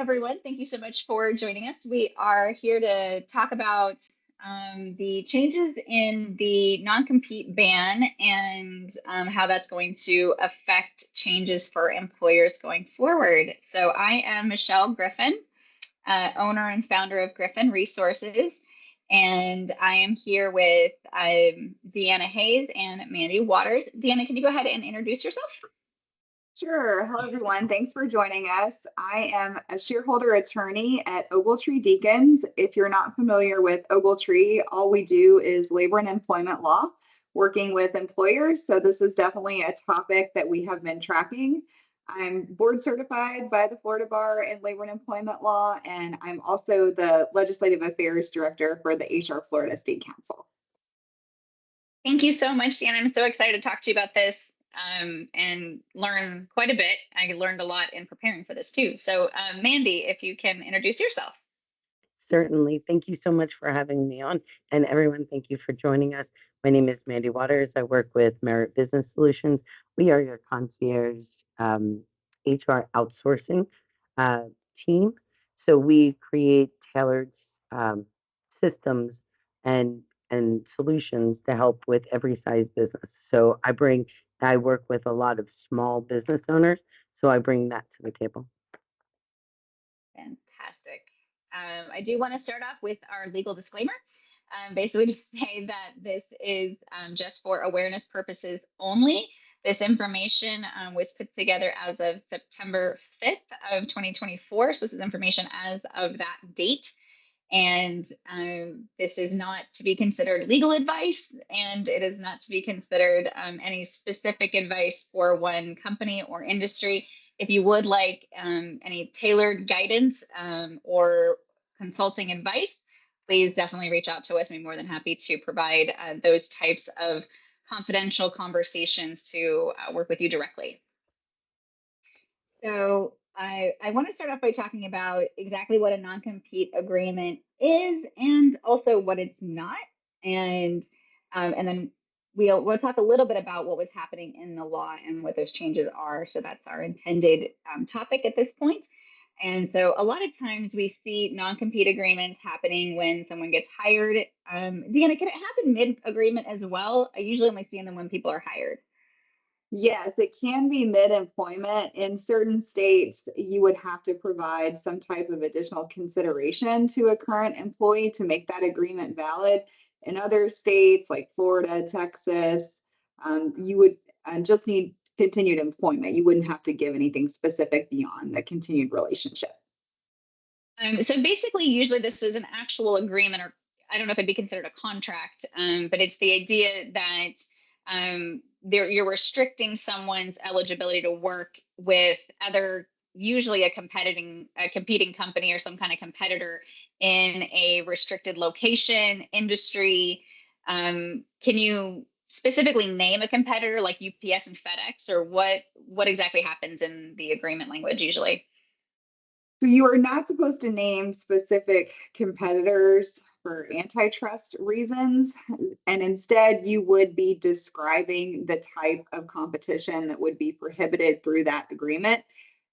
everyone. Thank you so much for joining us. We are here to talk about the changes in the non-compete ban and how that's going to affect changes for employers going forward. So I am Michelle Griffin, owner and founder of Griffin Resources, and I am here with Dee Anna Hayes and Mandi Waters. Dee Anna, can you go ahead and introduce yourself? Sure. Hello, everyone. Thanks for joining us. I am a shareholder attorney at Ogletree Deacons. If you're not familiar with Ogletree, all we do is labor and employment law, working with employers. So this is definitely a topic that we have been tracking. I'm board certified by the Florida Bar in labor and employment law, and I'm also the legislative affairs director for the HR Florida State Council. Thank you so much, Dan. I'm so excited to talk to you about this and learn quite a bit. I learned a lot in preparing for this too. So Mandi, if you can introduce yourself. Certainly. Thank you so much for having me on. And everyone, thank you for joining us. My name is Mandi Waters. I work with Merit Business Solutions. We are your concierge HR outsourcing team. So we create tailored systems and solutions to help with every size business. So I work with a lot of small business owners. So I bring that to the table. Fantastic. I do want to start off with our legal disclaimer. Basically to say that this is just for awareness purposes only. This information was put together as of September 5th of 2024. So this is information as of that date. And this is not to be considered legal advice, and it is not to be considered any specific advice for one company or industry. If you would like any tailored guidance or consulting advice, please definitely reach out to us. We're more than happy to provide those types of confidential conversations to work with you directly. So I want to start off by talking about exactly what a non-compete agreement is and also what it's not. And then we'll talk a little bit about what was happening in the law and what those changes are. So that's our intended topic at this point. And so a lot of times we see non-compete agreements happening when someone gets hired. Dee Anna, can it happen mid-agreement as well? I usually only see them when people are hired. Yes, it can be mid-employment. In certain states, you would have to provide some type of additional consideration to a current employee to make that agreement valid. In other states like Florida, Texas, you would just need continued employment. You wouldn't have to give anything specific beyond the continued relationship. So basically, usually this is an actual agreement, or I don't know if it'd be considered a contract, but it's the idea that you're restricting someone's eligibility to work with other, usually a competing company or some kind of competitor in a restricted location, industry. Can you specifically name a competitor like UPS and FedEx, or what exactly happens in the agreement language usually? So you are not supposed to name specific competitors for antitrust reasons, and instead you would be describing the type of competition that would be prohibited through that agreement.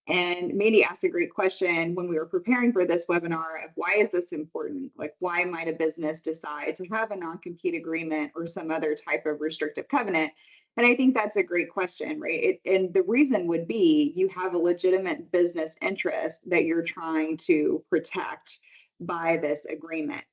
And Mandi asked a great question when we were preparing for this webinar of why is this important? Like, why might a business decide to have a non-compete agreement or some other type of restrictive covenant? And I think that's a great question, right? And the reason would be you have a legitimate business interest that you're trying to protect by this agreement.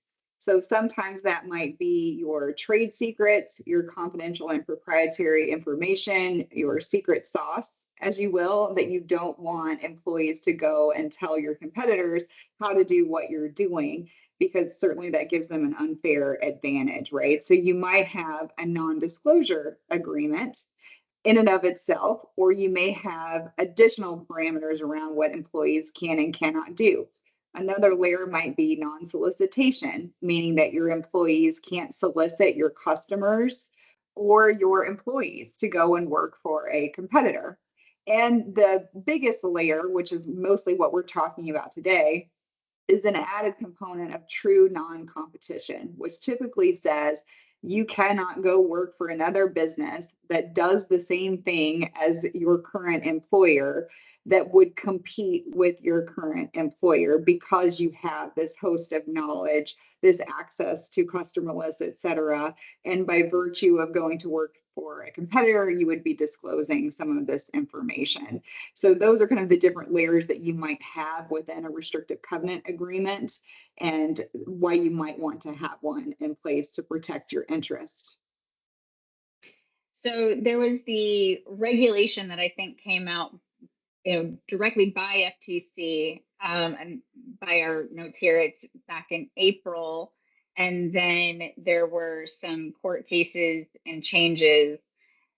So sometimes that might be your trade secrets, your confidential and proprietary information, your secret sauce, as you will, that you don't want employees to go and tell your competitors how to do what you're doing, because certainly that gives them an unfair advantage, right? So you might have a non-disclosure agreement in and of itself, or you may have additional parameters around what employees can and cannot do. Another layer might be non-solicitation, meaning that your employees can't solicit your customers or your employees to go and work for a competitor. And the biggest layer, which is mostly what we're talking about today, is an added component of true non-competition, which typically says You cannot go work for another business that does the same thing as your current employer that would compete with your current employer because you have this host of knowledge, this access to customer lists, et cetera. And by virtue of going to work for a competitor, you would be disclosing some of this information. So those are kind of the different layers that you might have within a restrictive covenant agreement and why you might want to have one in place to protect your interest. So there was the regulation that I think came out, directly by FTC, and by our notes here, it's back in April. And then there were some court cases and changes.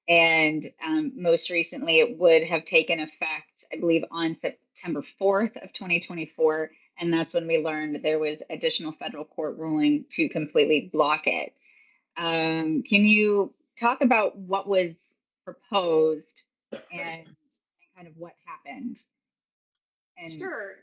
And most recently, it would have taken effect, I believe, on September 4th of 2024. And that's when we learned there was additional federal court ruling to completely block it. Can you talk about what was proposed and kind of what happened? And Sure.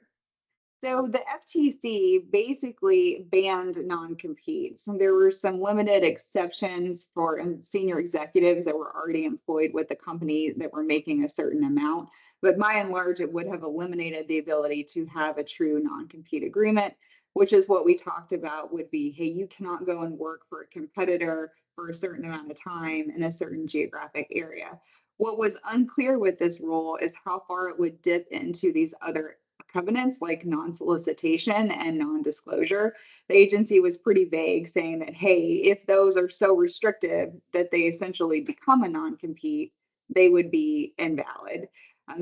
So the FTC basically banned non-competes. And there were some limited exceptions for senior executives that were already employed with the company that were making a certain amount. But by and large, it would have eliminated the ability to have a true non-compete agreement, which is what we talked about would be, hey, you cannot go and work for a competitor for a certain amount of time in a certain geographic area. What was unclear with this rule is how far it would dip into these other covenants like non-solicitation and non-disclosure. The agency was pretty vague, saying that, hey, if those are so restrictive that they essentially become a non-compete, they would be invalid.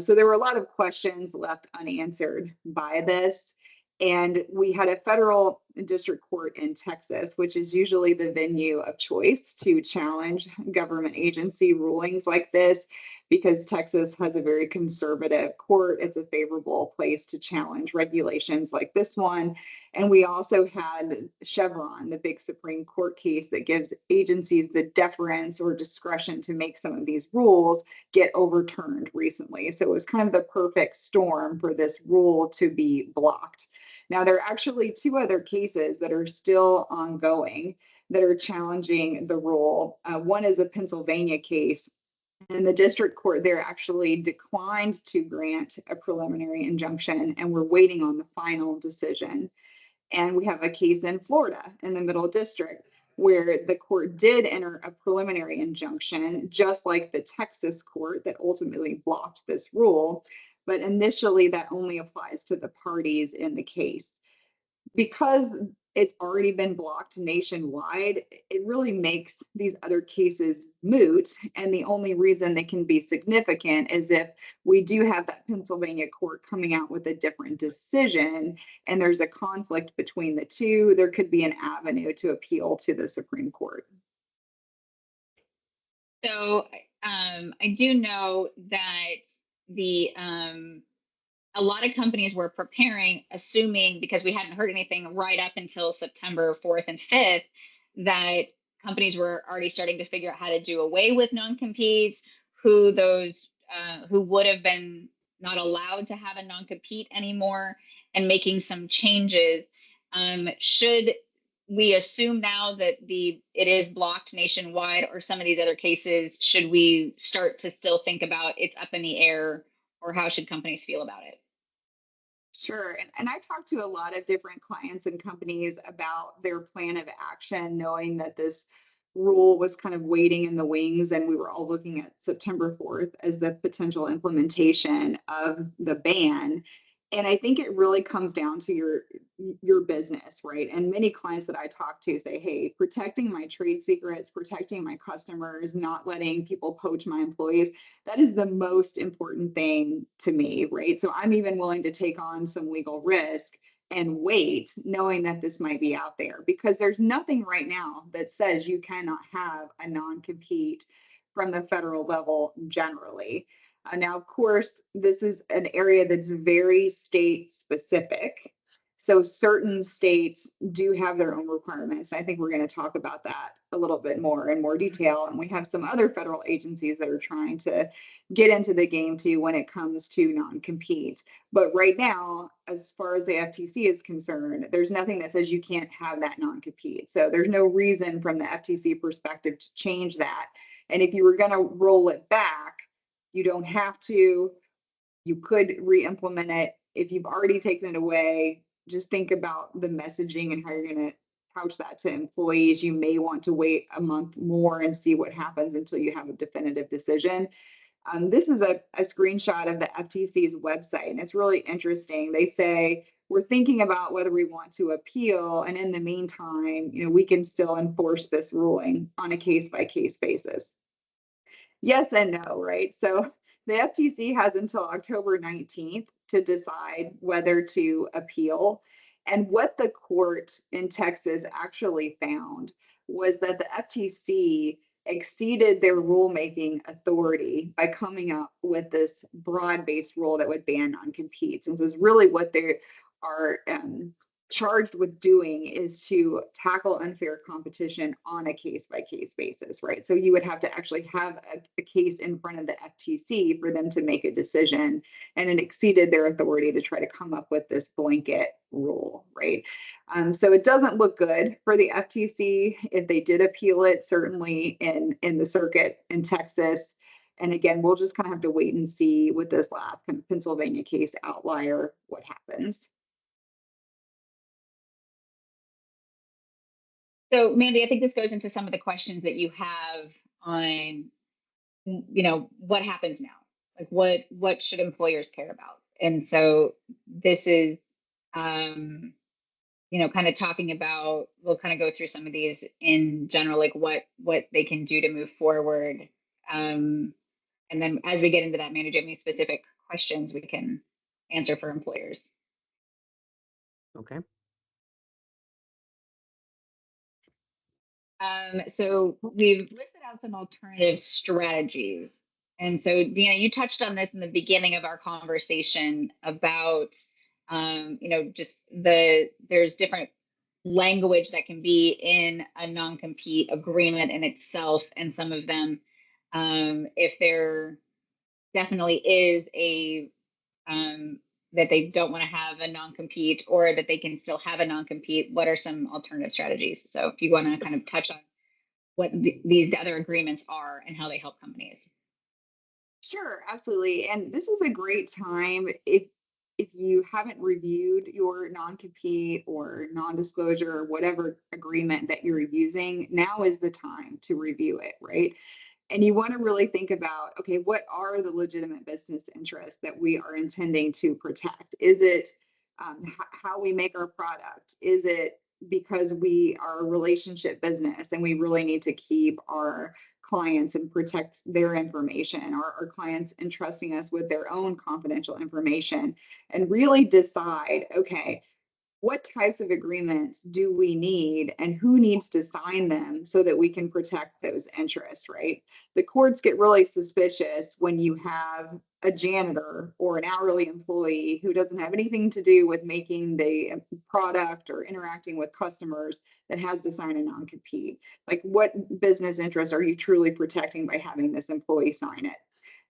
So there were a lot of questions left unanswered by this. And we had a federal district court in Texas, which is usually the venue of choice to challenge government agency rulings like this, because Texas has a very conservative court. It's a favorable place to challenge regulations like this one. And we also had Chevron, the big Supreme Court case that gives agencies the deference or discretion to make some of these rules, get overturned recently. So it was kind of the perfect storm for this rule to be blocked. Now, there are actually two other cases that are still ongoing that are challenging the rule. One is a Pennsylvania case, and the district court there actually declined to grant a preliminary injunction, and we're waiting on the final decision. And we have a case in Florida in the Middle District where the court did enter a preliminary injunction, just like the Texas court that ultimately blocked this rule. But initially, that only applies to the parties in the case. Because it's already been blocked nationwide, it really makes these other cases moot. And the only reason they can be significant is if we do have that Pennsylvania court coming out with a different decision and there's a conflict between the two, there could be an avenue to appeal to the Supreme Court. so I do know that the a lot of companies were preparing, assuming, because we hadn't heard anything right up until September 4th and 5th, that companies were already starting to figure out how to do away with non-competes, who would have been not allowed to have a non-compete anymore, and making some changes. Should we assume now that it is blocked nationwide, or some of these other cases, should we start to still think about it's up in the air, or how should companies feel about it? Sure. And I talked to a lot of different clients and companies about their plan of action, knowing that this rule was kind of waiting in the wings, and we were all looking at September 4th as the potential implementation of the ban. And I think it really comes down to your business, right? And many clients that I talk to say, hey, protecting my trade secrets, protecting my customers, not letting people poach my employees, that is the most important thing to me, right? So I'm even willing to take on some legal risk and wait, knowing that this might be out there, because there's nothing right now that says you cannot have a non-compete from the federal level generally. Now, of course, this is an area that's very state specific. So certain states do have their own requirements. I think we're going to talk about that a little bit more in more detail. And we have some other federal agencies that are trying to get into the game too when it comes to non-compete. But right now, as far as the FTC is concerned, there's nothing that says you can't have that non-compete. So there's no reason from the FTC perspective to change that. And if you were going to roll it back, you don't have to. You could re-implement it. If you've already taken it away, just think about the messaging and how you're going to couch that to employees. You may want to wait a month more and see what happens until you have a definitive decision. This is a screenshot of the FTC's website, and it's really interesting. They say, we're thinking about whether we want to appeal, and in the meantime, we can still enforce this ruling on a case-by-case basis. Yes and no, right? So the FTC has until October 19th to decide whether to appeal. And what the court in Texas actually found was that the FTC exceeded their rulemaking authority by coming up with this broad-based rule that would ban non-competes. And this is really what they are charged with doing, is to tackle unfair competition on a case-by-case basis, right? So you would have to actually have a case in front of the FTC for them to make a decision, and it exceeded their authority to try to come up with this blanket rule, right? So it doesn't look good for the FTC if they did appeal it, certainly in the circuit in Texas. And again, we'll just kind of have to wait and see with this last kind of Pennsylvania case outlier what happens. So, Mandi, I think this goes into some of the questions that you have on, what happens now? Like, what should employers care about? And so this is, kind of talking about, we'll kind of go through some of these in general, like what they can do to move forward. And then as we get into that, Mandi, do you have any specific questions we can answer for employers? Okay. So we've listed out some alternative strategies. And so, Dee Anna, you touched on this in the beginning of our conversation about, just there's different language that can be in a non-compete agreement in itself. And some of them, if there definitely is a, that they don't want to have a non-compete, or that they can still have a non-compete, what are some alternative strategies? So if you want to kind of touch on what these other agreements are and how they help companies. Sure, absolutely. And this is a great time if you haven't reviewed your non-compete or non-disclosure or whatever agreement that you're using, now is the time to review it, right? And you want to really think about, okay, what are the legitimate business interests that we are intending to protect? Is it how we make our product? Is it because we are a relationship business and we really need to keep our clients and protect their information, or our clients entrusting us with their own confidential information? And really decide, okay, what types of agreements do we need and who needs to sign them so that we can protect those interests, right? The courts get really suspicious when you have a janitor or an hourly employee who doesn't have anything to do with making the product or interacting with customers that has to sign a non-compete. Like, what business interests are you truly protecting by having this employee sign it?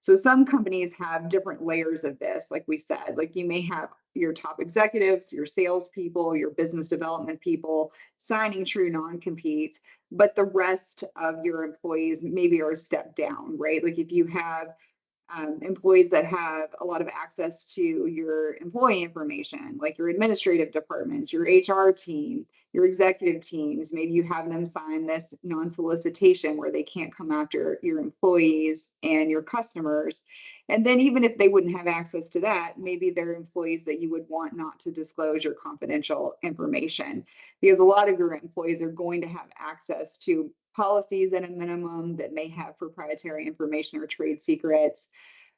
So some companies have different layers of this, like we said. Like, you may have your top executives, your salespeople, your business development people signing true non-competes, but the rest of your employees maybe are a step down, right? Like, if you have employees that have a lot of access to your employee information, like your administrative departments, your HR team, your executive teams. Maybe you have them sign this non-solicitation where they can't come after your employees and your customers. And then even if they wouldn't have access to that, maybe they're employees that you would want not to disclose your confidential information, because a lot of your employees are going to have access to policies at a minimum that may have proprietary information or trade secrets.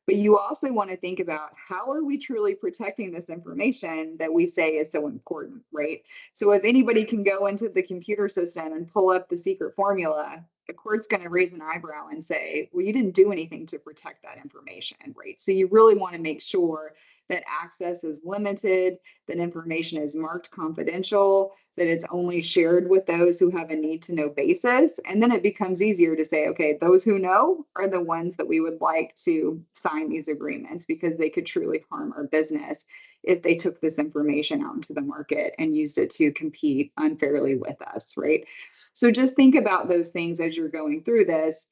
But you also want to think about, how are we truly protecting this information that we say is so important, right? So if anybody can go into the computer system and pull up the secret formula the court's going to raise an eyebrow and say, well, you didn't do anything to protect that information, right? So you really want to make sure that access is limited, that information is marked confidential, that it's only shared with those who have a need to know basis. And then it becomes easier to say, okay, those who know are the ones that we would like to sign these agreements, because they could truly harm our business if they took this information out into the market and used it to compete unfairly with us, right? So just think about those things as you're going through this.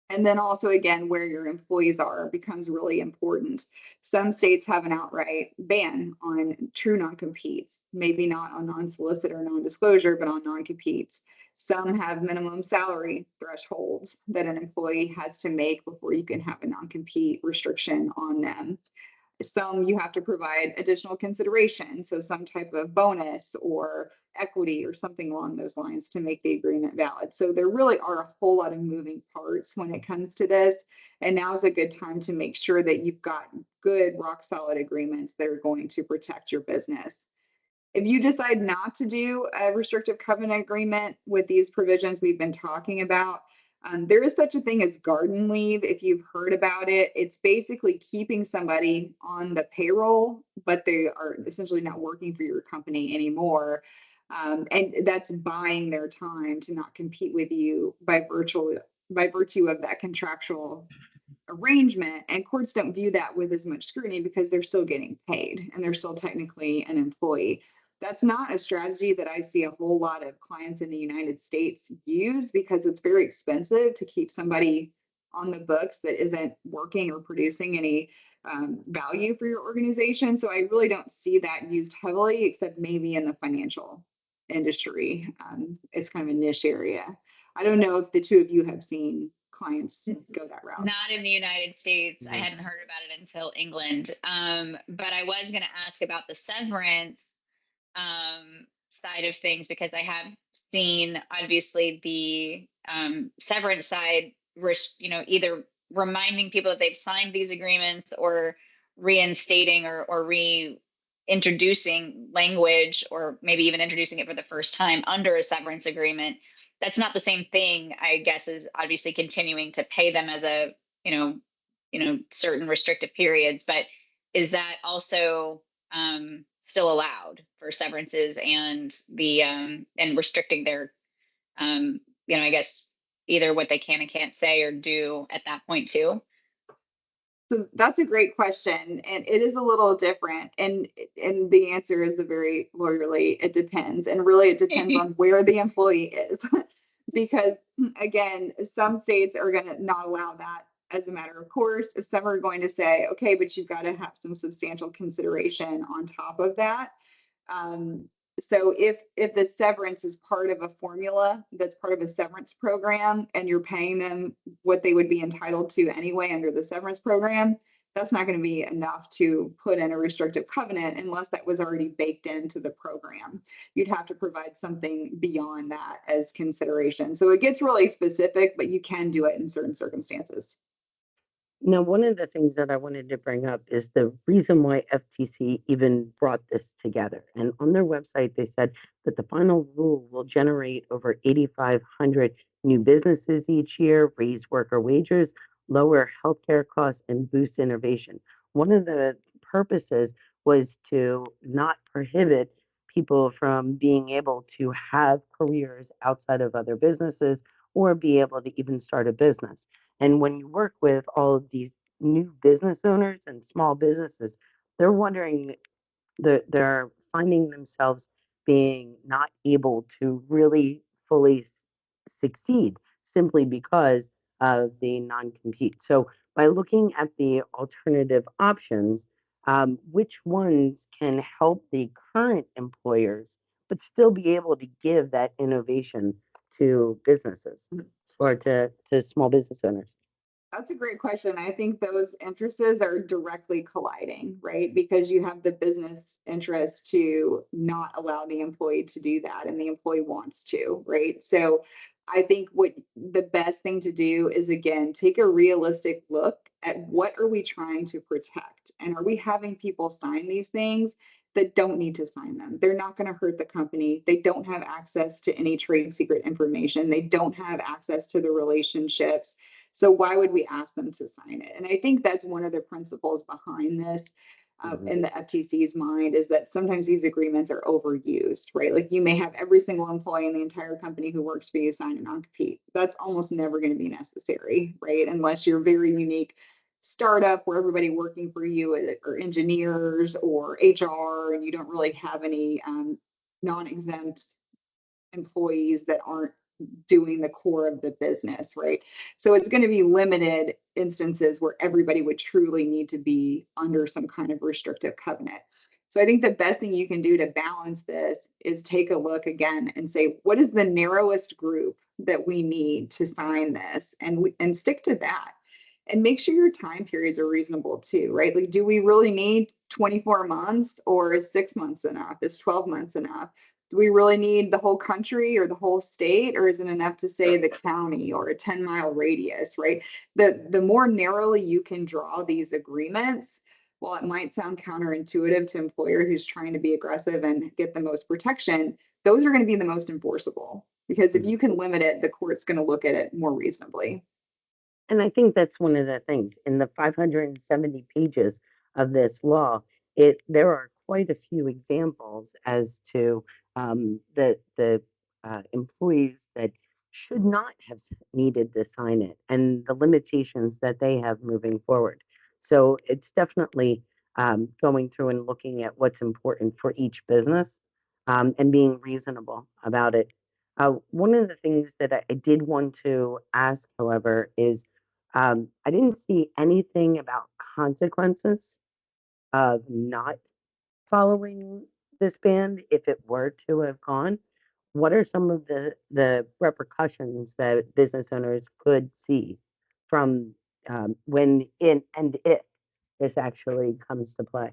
And then also, again, where your employees are becomes really important. Some states have an outright ban on true non-competes, maybe not on non-solicit or non-disclosure, but on non-competes. Some have minimum salary thresholds that an employee has to make before you can have a non-compete restriction on them. Some you have to provide additional consideration, so some type of bonus or equity or something along those lines to make the agreement valid. So there really are a whole lot of moving parts when it comes to this. And now is a good time to make sure that you've got good, rock solid agreements that are going to protect your business. If you decide not to do a restrictive covenant agreement with these provisions we've been talking about, there is such a thing as garden leave. If you've heard about it, it's basically keeping somebody on the payroll, but they are essentially not working for your company anymore. And that's buying their time to not compete with you by virtue of that contractual arrangement. And courts don't view that with as much scrutiny because they're still getting paid and they're still technically an employee. That's not a strategy that I see a whole lot of clients in the United States use, because it's very expensive to keep somebody on the books that isn't working or producing any value for your organization. So I really don't see that used heavily, except maybe in the financial industry. It's kind of a niche area. I don't know if the two of you have seen clients go that route. Not in the United States. I Mhm. hadn't heard about it until England. But I was going to ask about the severance side of things, because I have seen obviously the severance side, either reminding people that they've signed these agreements, or reinstating or reintroducing language, or maybe even introducing it for the first time under a severance agreement. That's not the same thing, I guess, as obviously continuing to pay them as a, certain restrictive periods. But is that also still allowed for severances and the and restricting their I guess either what they can and can't say or do at that point too? So that's a great question, and it is a little different. And the answer is the very lawyerly, it depends. And really it depends on where the employee is. Because again, some states are going to not allow that as a matter of course. Some are going to say, okay, but you've got to have some substantial consideration on top of that. Um, so if the severance is part of a formula that's part of a severance program, and you're paying them what they would be entitled to anyway under the severance program, that's not going to be enough to put in a restrictive covenant unless that was already baked into the program. You'd have to provide something beyond that as consideration. So it gets really specific, but you can do it in certain circumstances. Now, one of the things that I wanted to bring up is the reason why FTC even brought this together. And on their website, they said that the final rule will generate over 8,500 new businesses each year, raise worker wages, lower healthcare costs, and boost innovation. One of the purposes was to not prohibit people from being able to have careers outside of other businesses or be able to even start a business. And when you work with all of these new business owners and small businesses, they're wondering, they're finding themselves being not able to really fully succeed simply because of the non-compete. So by looking at the alternative options, which ones can help the current employers but still be able to give that innovation to businesses or to small business owners? That's a great question. I think those interests are directly colliding, right? Because you have the business interest to not allow the employee to do that, and the employee wants to, right? So I think what the best thing to do is, again, take a realistic look at what are we trying to protect, and are we having people sign these things that don't need to sign them. They're not going to hurt the company. They don't have access to any trade secret information. They don't have access to the relationships. So why would we ask them to sign it? And I think that's one of the principles behind this. In the FTC's mind is that sometimes these agreements are overused, right? Like you may have every single employee in the entire company who works for you sign a non-compete. That's almost never going to be necessary, right? Unless you're very unique startup where everybody working for you are engineers or HR, and you don't really have any non-exempt employees that aren't doing the core of the business, right? So it's going to be limited instances where everybody would truly need to be under some kind of restrictive covenant. So I think the best thing you can do to balance this is take a look again and say, what is the narrowest group that we need to sign this, and stick to that. And make sure your time periods are reasonable too, right? Like, do we really need 24 months, or is 6 months enough? Is 12 months enough? Do we really need the whole country or the whole state, or is it enough to say the county or a 10-mile radius, right? The more narrowly you can draw these agreements, while it might sound counterintuitive to employer who's trying to be aggressive and get the most protection, those are going to be the most enforceable, because if you can limit it, the court's going to look at it more reasonably. And I think that's one of the things in the 570 pages of this law. There are quite a few examples as to the employees that should not have needed to sign it, and the limitations that they have moving forward. So it's definitely going through and looking at what's important for each business, and being reasonable about it. One of the things that I did want to ask, however, is I didn't see anything about consequences of not following this ban if it were to have gone. What are some of the repercussions that business owners could see from when in and if this actually comes to play?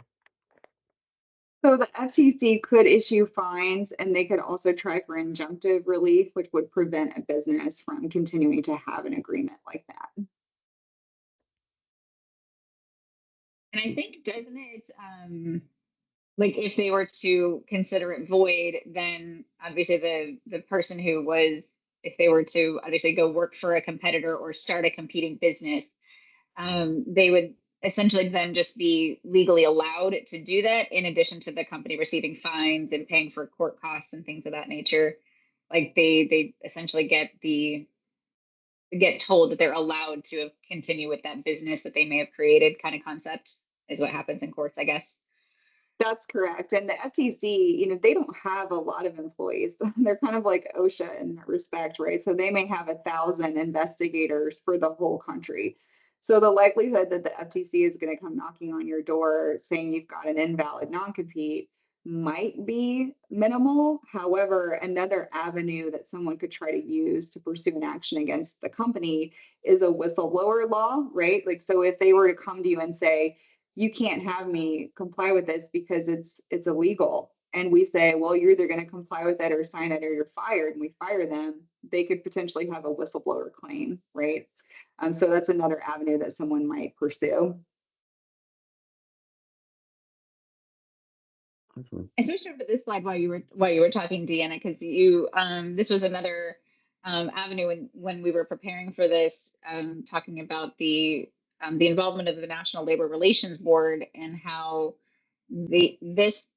So the FTC could issue fines, and they could also try for injunctive relief, which would prevent a business from continuing to have an agreement like that. And I think, doesn't it, like if they were to consider it void, then obviously the person who was, if they were to obviously go work for a competitor or start a competing business, they would essentially then just be legally allowed to do that, in addition to the company receiving fines and paying for court costs and things of that nature. Like they essentially get told that they're allowed to continue with that business that they may have created, kind of concept is what happens in courts, I guess. That's correct. And the FTC, they don't have a lot of employees. They're kind of like OSHA in that respect, right? So they may have 1,000 investigators for the whole country. So the likelihood that the FTC is going to come knocking on your door saying you've got an invalid non-compete might be minimal. However, another avenue that someone could try to use to pursue an action against the company is a whistleblower law, right? Like, so if they were to come to you and say, you can't have me comply with this because it's illegal, and we say, well, you're either going to comply with it or sign it or you're fired, and we fire them, they could potentially have a whistleblower claim, right? So that's another avenue that someone might pursue. Awesome. I switched over to this slide while you were talking, Dee Anna, because you this was another avenue when we were preparing for this, talking about the involvement of the National Labor Relations Board and how this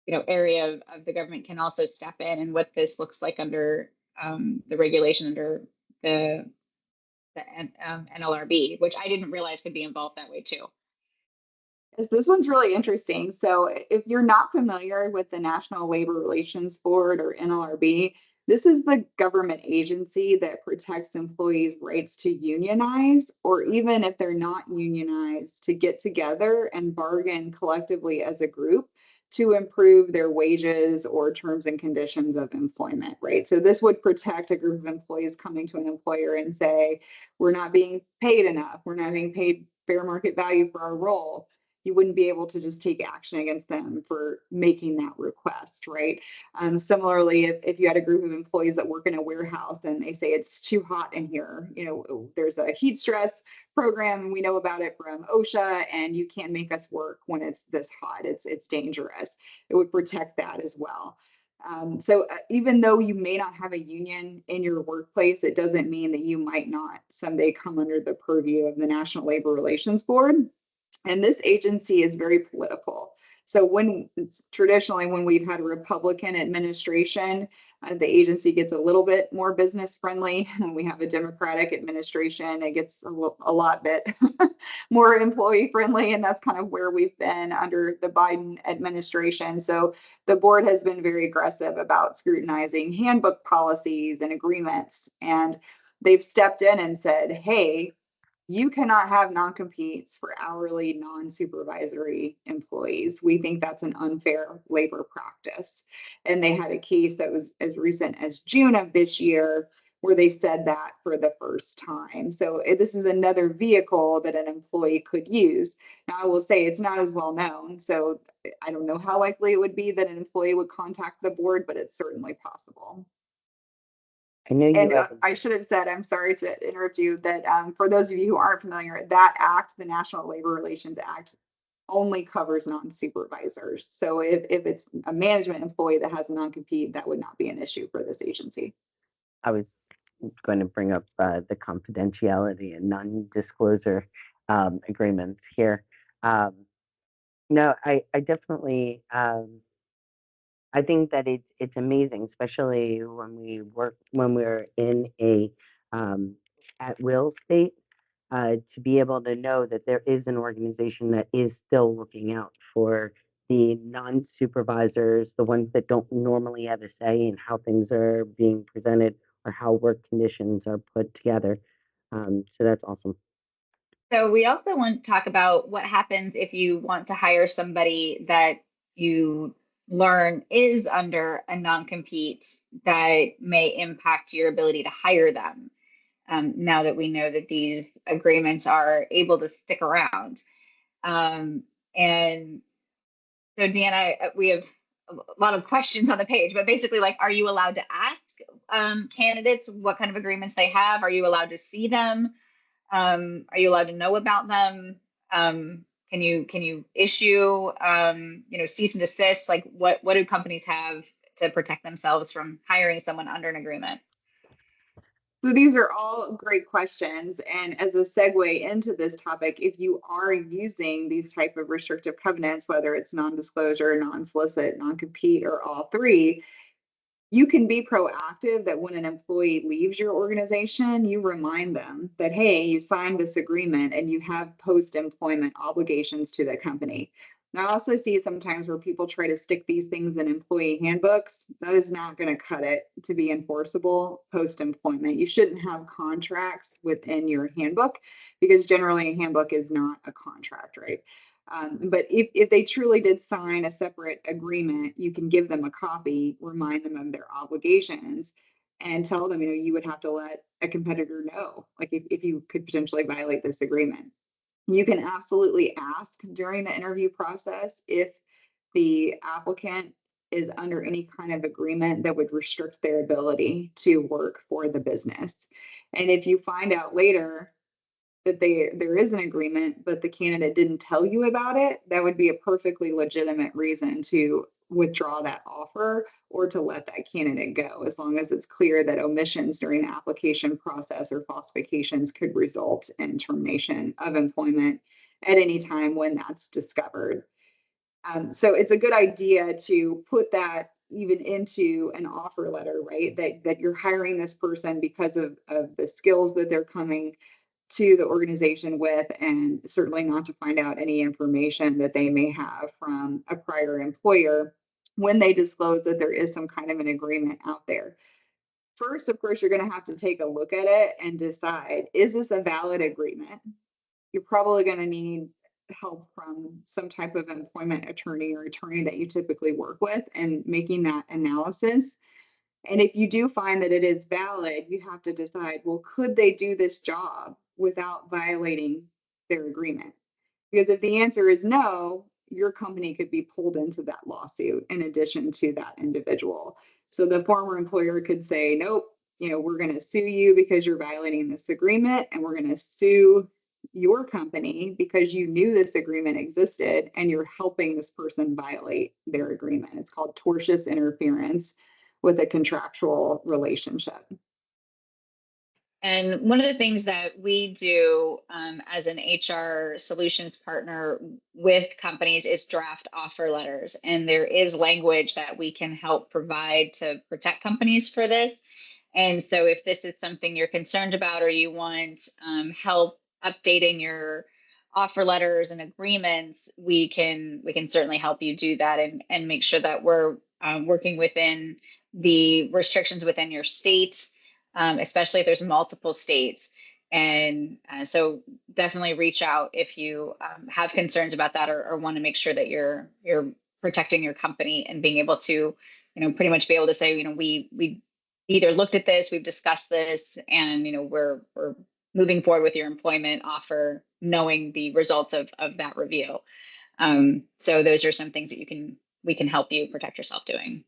area of the government can also step in, and what this looks like under the regulation under the NLRB, which I didn't realize could be involved that way too. This one's really interesting. So if you're not familiar with the National Labor Relations Board, or NLRB, this is the government agency that protects employees' rights to unionize, or even if they're not unionized, to get together and bargain collectively as a group to improve their wages or terms and conditions of employment, right? So this would protect a group of employees coming to an employer and say, we're not being paid enough, we're not being paid fair market value for our role. you wouldn't be able to just take action against them for making that request, right? Similarly, if you had a group of employees that work in a warehouse and they say it's too hot in here, there's a heat stress program, we know about it from OSHA, and you can't make us work when it's this hot. It's dangerous. It would protect that as well. So even though you may not have a union in your workplace, it doesn't mean that you might not someday come under the purview of the National Labor Relations Board. And this agency is very political. So traditionally, when we've had a Republican administration, the agency gets a little bit more business friendly. When we have a Democratic administration, it gets a lot bit more employee friendly. And that's kind of where we've been under the Biden administration. So the board has been very aggressive about scrutinizing handbook policies and agreements. And they've stepped in and said, hey, you cannot have non-competes for hourly non-supervisory employees. We think that's an unfair labor practice. And they had a case that was as recent as June of this year where they said that for the first time. So this is another vehicle that an employee could use. Now, I will say it's not as well known. So I don't know how likely it would be that an employee would contact the board, but it's certainly possible. I know you And have. I should have said, I'm sorry to interrupt you, that for those of you who aren't familiar, that act, the National Labor Relations Act, only covers non-supervisors. So if it's a management employee that has a non-compete, that would not be an issue for this agency. I was going to bring up the confidentiality and non-disclosure agreements here. No, I definitely. I think that it's amazing, especially when we're in a at will state, to be able to know that there is an organization that is still looking out for the non-supervisors, the ones that don't normally have a say in how things are being presented or how work conditions are put together. So that's awesome. So we also want to talk about what happens if you want to hire somebody that you learn is under a non-compete that may impact your ability to hire them. Now that we know that these agreements are able to stick around. And so Dee Anna, we have a lot of questions on the page, but basically, like, are you allowed to ask candidates what kind of agreements they have? Are you allowed to see them? Are you allowed to know about them? Can you issue cease and desist? Like, what do companies have to protect themselves from hiring someone under an agreement? So these are all great questions. And as a segue into this topic, if you are using these type of restrictive covenants, whether it's non-disclosure, non-solicit, non-compete, or all three, you can be proactive that when an employee leaves your organization, you remind them that, hey, you signed this agreement and you have post-employment obligations to the company. Now, I also see sometimes where people try to stick these things in employee handbooks. That is not going to cut it to be enforceable post-employment. You shouldn't have contracts within your handbook because generally a handbook is not a contract, right? But if they truly did sign a separate agreement, you can give them a copy, remind them of their obligations, and tell them, you would have to let a competitor know, like if you could potentially violate this agreement. You can absolutely ask during the interview process if the applicant is under any kind of agreement that would restrict their ability to work for the business. And if you find out later that there is an agreement, but the candidate didn't tell you about it, that would be a perfectly legitimate reason to withdraw that offer or to let that candidate go, as long as it's clear that omissions during the application process or falsifications could result in termination of employment at any time when that's discovered. So it's a good idea to put that even into an offer letter, right? That you're hiring this person because of the skills that they're coming to the organization with, and certainly not to find out any information that they may have from a prior employer when they disclose that there is some kind of an agreement out there. First, of course, you're going to have to take a look at it and decide, is this a valid agreement? You're probably going to need help from some type of employment attorney or attorney that you typically work with and making that analysis. And if you do find that it is valid, you have to decide, well, could they do this job without violating their agreement? Because if the answer is no, your company could be pulled into that lawsuit in addition to that individual. So the former employer could say, nope, we're going to sue you because you're violating this agreement, and we're going to sue your company because you knew this agreement existed and you're helping this person violate their agreement. It's called tortious interference with a contractual relationship. And one of the things that we do as an HR solutions partner with companies is draft offer letters. And there is language that we can help provide to protect companies for this. And so if this is something you're concerned about, or you want help updating your offer letters and agreements, we can certainly help you do that and make sure that we're working within the restrictions within your state, especially if there's multiple states. And so definitely reach out if you have concerns about that, or want to make sure that you're protecting your company and being able to, pretty much be able to say, we either looked at this, we've discussed this, and we're moving forward with your employment offer, knowing the results of that review. So those are some things that we can help you protect yourself doing.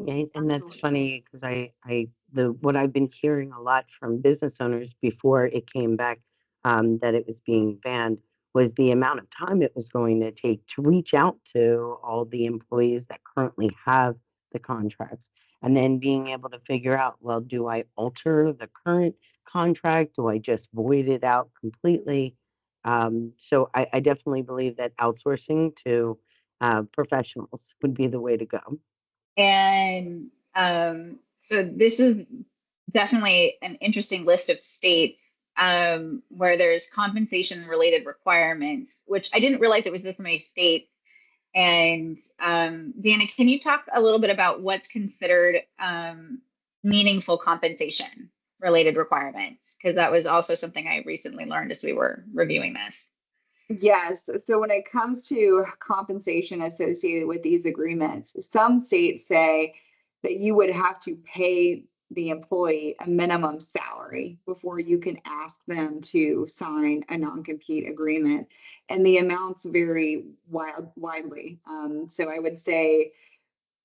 Yeah, and that's Absolutely. funny because what I've been hearing a lot from business owners before it came back, that it was being banned, was the amount of time it was going to take to reach out to all the employees that currently have the contracts, and then being able to figure out, well, do I alter the current contract? Do I just void it out completely? So I definitely believe that outsourcing to professionals would be the way to go. And so this is definitely an interesting list of states where there's compensation related requirements, which I didn't realize it was this many states. And Dee Anna, can you talk a little bit about what's considered meaningful compensation related requirements? Because that was also something I recently learned as we were reviewing this. Yes. So when it comes to compensation associated with these agreements, some states say that you would have to pay the employee a minimum salary before you can ask them to sign a non-compete agreement. And the amounts vary widely. So I would say,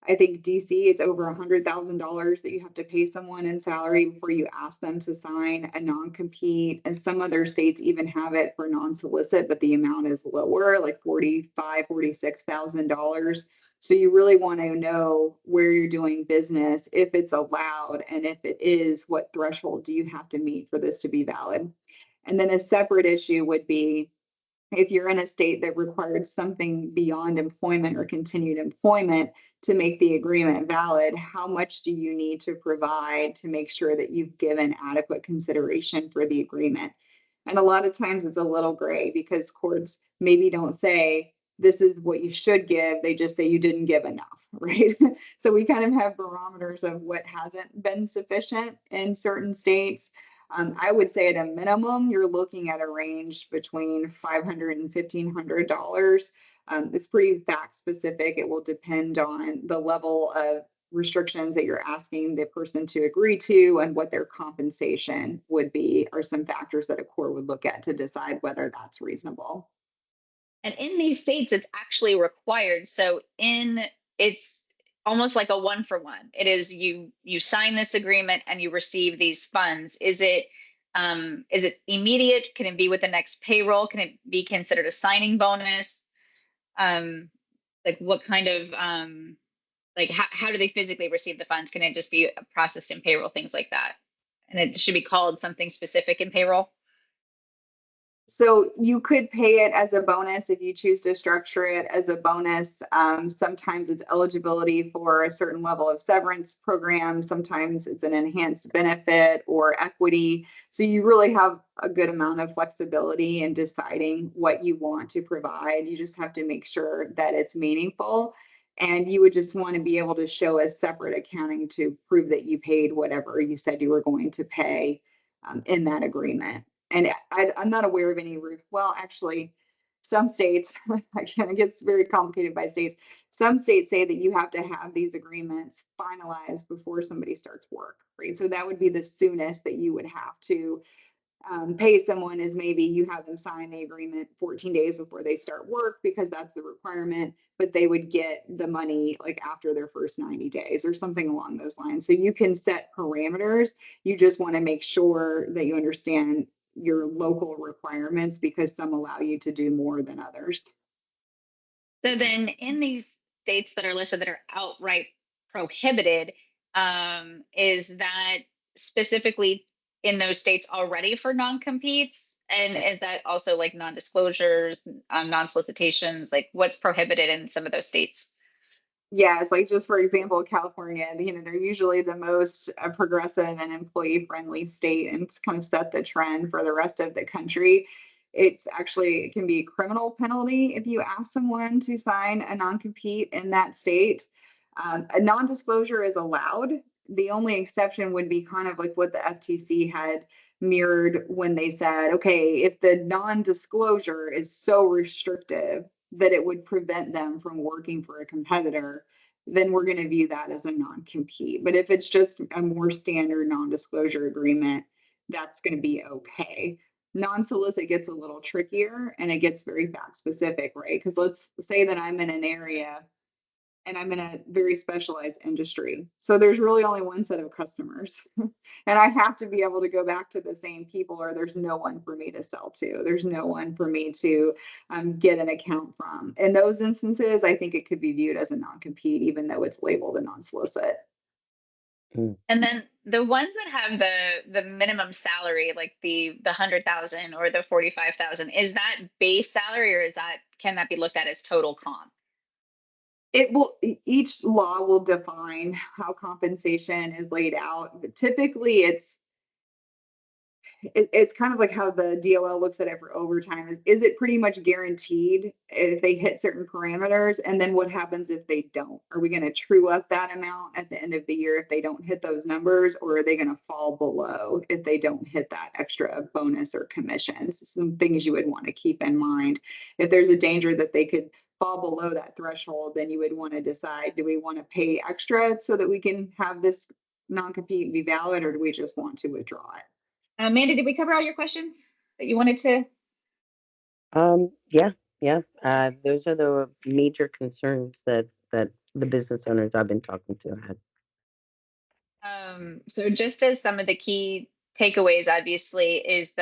I think DC, it's over $100,000 that you have to pay someone in salary before you ask them to sign a non-compete. And some other states even have it for non-solicit, but the amount is lower, like $45,000, $46,000. So you really want to know where you're doing business, if it's allowed, and if it is, what threshold do you have to meet for this to be valid? And then a separate issue would be if you're in a state that required something beyond employment or continued employment to make the agreement valid, how much do you need to provide to make sure that you've given adequate consideration for the agreement? And a lot of times it's a little gray because courts maybe don't say this is what you should give, they just say you didn't give enough, right? So we kind of have barometers of what hasn't been sufficient in certain states. I would say at a minimum, you're looking at a range between $500 and $1,500. It's pretty fact specific. It will depend on the level of restrictions that you're asking the person to agree to and what their compensation would be, are some factors that a court would look at to decide whether that's reasonable. And in these states, it's actually required. So it's almost like a one for one. It is you sign this agreement and you receive these funds. Is it immediate? Can it be with the next payroll? Can it be considered a signing bonus? Like what kind of like how do they physically receive the funds? Can it just be processed in payroll, things like that? And it should be called something specific in payroll. So you could pay it as a bonus if you choose to structure it as a bonus. Sometimes it's eligibility for a certain level of severance program. Sometimes it's an enhanced benefit or equity. So you really have a good amount of flexibility in deciding what you want to provide. You just have to make sure that it's meaningful. And you would just want to be able to show a separate accounting to prove that you paid whatever you said you were going to pay in that agreement. And I'm not aware of any well, actually, some states, again, it gets very complicated by states. Some states say that you have to have these agreements finalized before somebody starts work, right? So that would be the soonest that you would have to pay someone is maybe you have them sign the agreement 14 days before they start work because that's the requirement, but they would get the money like after their first 90 days or something along those lines. So you can set parameters. You just want to make sure that you understand your local requirements because some allow you to do more than others. So then in these states that are listed that are outright prohibited, is that specifically in those states already for non-competes? And is that also like non-disclosures, non-solicitations, like what's prohibited in some of those states? Yes, like just for example, California, they're usually the most progressive and employee friendly state and it's kind of set the trend for the rest of the country. It can be a criminal penalty if you ask someone to sign a non-compete in that state. A non-disclosure is allowed. The only exception would be kind of like what the FTC had mirrored when they said, okay, if the non-disclosure is so restrictive that it would prevent them from working for a competitor, then we're going to view that as a non-compete. But if it's just a more standard non-disclosure agreement, that's going to be okay. Non-solicit gets a little trickier and it gets very fact specific, right? Because let's say that I'm in an area and I'm in a very specialized industry. So there's really only one set of customers. And I have to be able to go back to the same people, or there's no one for me to sell to. There's no one for me to get an account from. In those instances, I think it could be viewed as a non-compete, even though it's labeled a non-solicit. Mm. And then the ones that have the minimum salary, like the 100,000 or the 45,000, is that base salary or can that be looked at as total comp? Each law will define how compensation is laid out, but typically it's kind of like how the DOL looks at it for overtime. Is it pretty much guaranteed if they hit certain parameters? And then what happens if they don't? Are we going to true up that amount at the end of the year if they don't hit those numbers, or are they going to fall below if they don't hit that extra bonus or commissions? Some things you would want to keep in mind. If there's a danger that they could fall below that threshold, then you would want to decide, do we want to pay extra so that we can have this non-compete be valid, or do we just want to withdraw it? Amanda, did we cover all your questions that you wanted to? Yeah, yeah. Those are the major concerns that the business owners I've been talking to had. So just as some of the key takeaways, obviously, is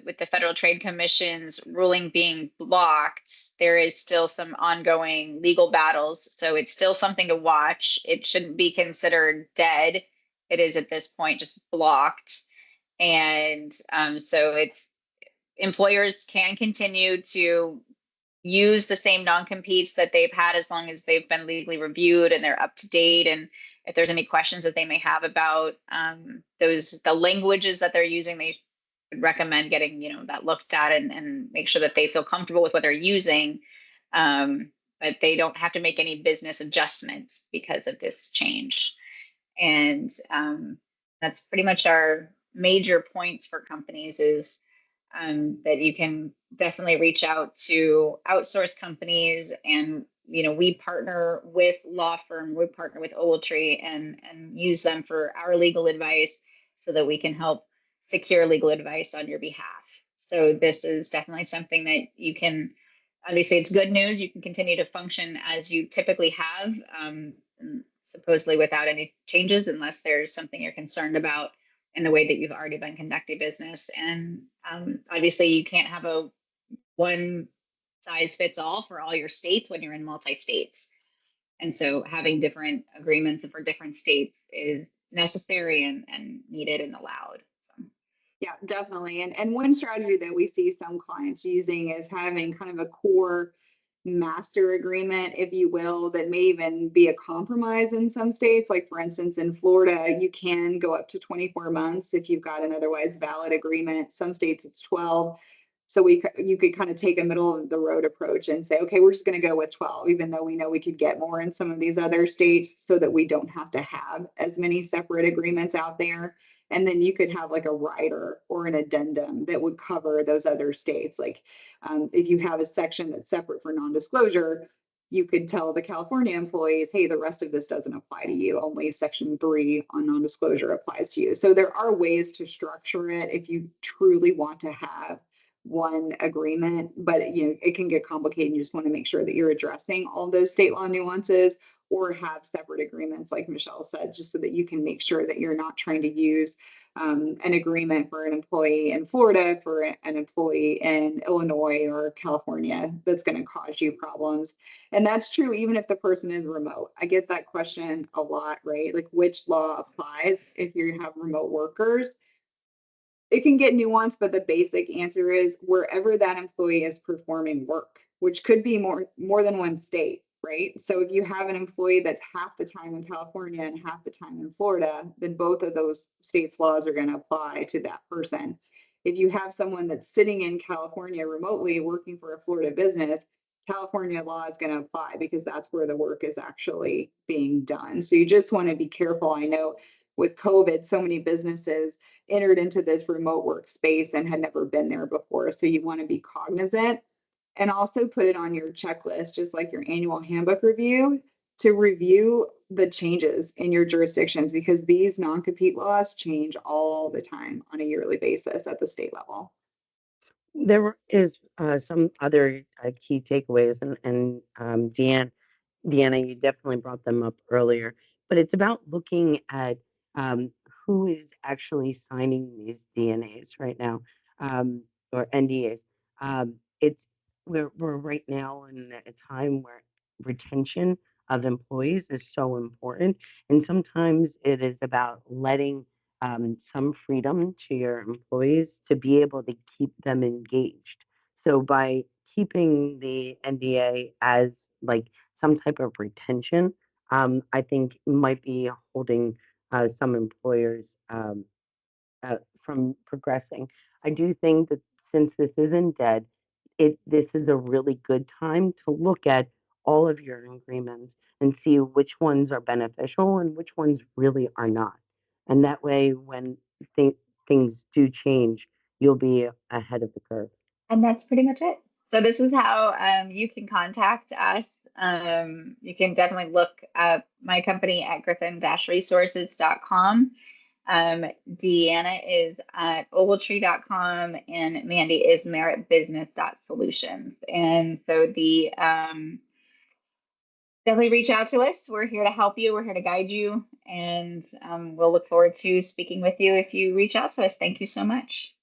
with the Federal Trade Commission's ruling being blocked, there is still some ongoing legal battles. So it's still something to watch. It shouldn't be considered dead. It is at this point just blocked. And so employers can continue to use the same non-competes that they've had as long as they've been legally reviewed and they're up to date. And if there's any questions that they may have about the languages that they're using, they would recommend getting that looked at and make sure that they feel comfortable with what they're using. But they don't have to make any business adjustments because of this change. And that's pretty much our major points for companies is that you can definitely reach out to outsource companies. And we partner with law firm, we partner with Ogletree and use them for our legal advice so that we can help secure legal advice on your behalf. So this is definitely something that you can, obviously it's good news, you can continue to function as you typically have, supposedly without any changes unless there's something you're concerned about in the way that you've already been conducting business. And obviously you can't have a one size fits all for all your states when you're in multi-states. And so having different agreements for different states is necessary and needed and allowed. So. Yeah, definitely. And one strategy that we see some clients using is having kind of a core master agreement, if you will, that may even be a compromise in some states. Like for instance, in Florida, you can go up to 24 months if you've got an otherwise valid agreement. Some states it's 12. So you could kind of take a middle of the road approach and say, okay, we're just going to go with 12, even though we know we could get more in some of these other states so that we don't have to have as many separate agreements out there. And then you could have like a rider or an addendum that would cover those other states. Like if you have a section that's separate for non-disclosure, you could tell the California employees, hey, the rest of this doesn't apply to you. Only Section 3 on non-disclosure applies to you. So there are ways to structure it if you truly want to have one agreement, but it can get complicated. You just want to make sure that you're addressing all those state law nuances, or have separate agreements, like Michelle said, just so that you can make sure that you're not trying to use an agreement for an employee in Florida for an employee in Illinois or California that's going to cause you problems. And that's true even if the person is remote. I get that question a lot, right? Like, which law applies if you have remote workers? It can get nuanced, but the basic answer is wherever that employee is performing work, which could be more than one state, right? So if you have an employee that's half the time in California and half the time in Florida, then both of those states' laws are going to apply to that person. If you have someone that's sitting in California remotely working for a Florida business, California law is going to apply because that's where the work is actually being done. So you just want to be careful. I know with COVID, so many businesses entered into this remote workspace and had never been there before. So you want to be cognizant and also put it on your checklist, just like your annual handbook review, to review the changes in your jurisdictions, because these non-compete laws change all the time on a yearly basis at the state level. There is some other key takeaways, and Deanna, you definitely brought them up earlier, but it's about looking at um, who is actually signing these DNAs right now, or NDAs. It's we're right now in a time where retention of employees is so important, and sometimes it is about letting some freedom to your employees to be able to keep them engaged. So by keeping the NDA as like some type of retention, I think might be holding some employers from progressing. I do think that since this isn't dead, this is a really good time to look at all of your agreements and see which ones are beneficial and which ones really are not. And that way, when th- things do change, you'll be ahead of the curve. And that's pretty much it. So this is how you can contact us. You can definitely look up my company at griffin-resources.com. Deanna is at ogletree.com, and Mandi is meritbusiness.solutions. And so definitely reach out to us. We're here to help you. We're here to guide you. And we'll look forward to speaking with you if you reach out to us. Thank you so much.